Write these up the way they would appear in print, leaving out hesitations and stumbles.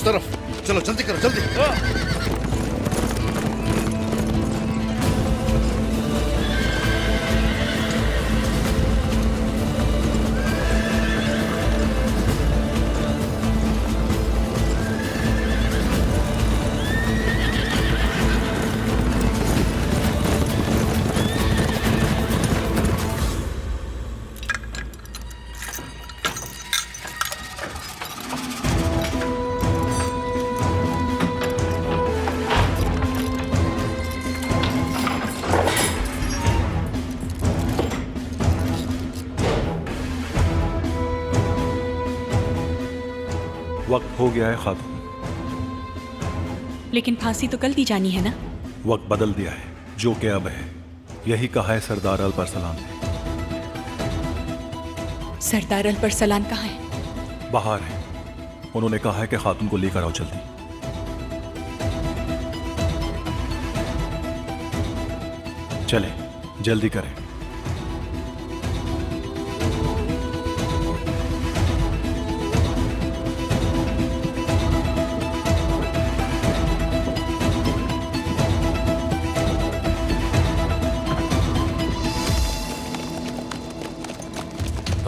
तरफ। चलो जल्दी करो, जल्दी। वक्त हो गया है खातून। लेकिन फांसी तो कल दी जानी है ना? वक्त बदल दिया है, जो कि अब है। यही कहा है सरदार अलपरसलान ने। सरदार अलपरसलान कहाँ है? बाहर है। उन्होंने कहा है कि खातून को लेकर आओ जल्दी। चले, जल्दी करें।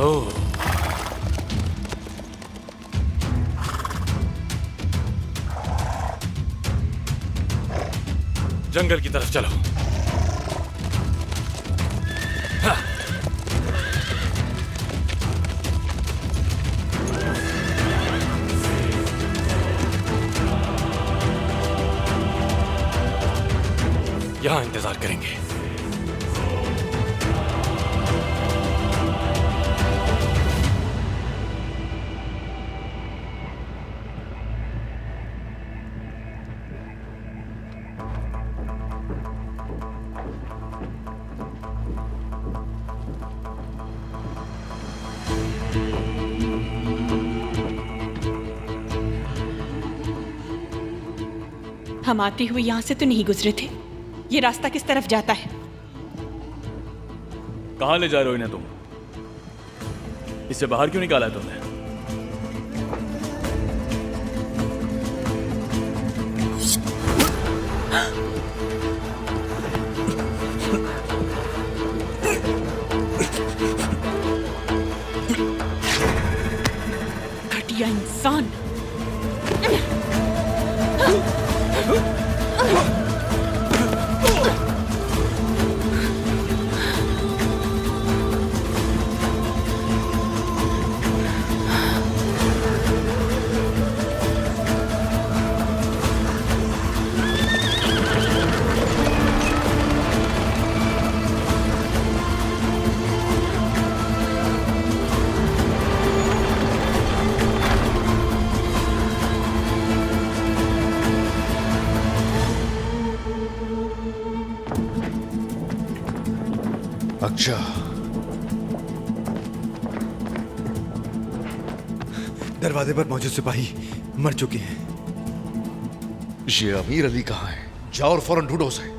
ओह, जंगल की तरफ चलो। हाँ। यहां इंतजार करेंगे। हम आते हुए यहां से तो नहीं गुजरे थे। ये रास्ता किस तरफ जाता है? कहां ले जा रहे हो इन्हें तुम? इससे बाहर क्यों निकाला है तुमने? घटिया इंसान। अच्छा, दरवाजे पर मौजूद सिपाही मर चुके हैं। ये अमीर अली कहाँ है? जाओ और फौरन ढूंढो उसे।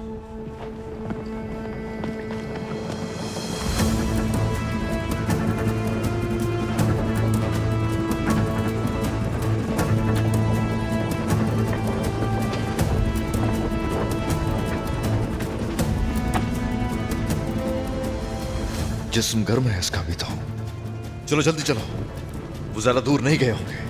जिस्म गर्म है इसका भी तो। चलो जल्दी चलो, वो ज्यादा दूर नहीं गए होंगे।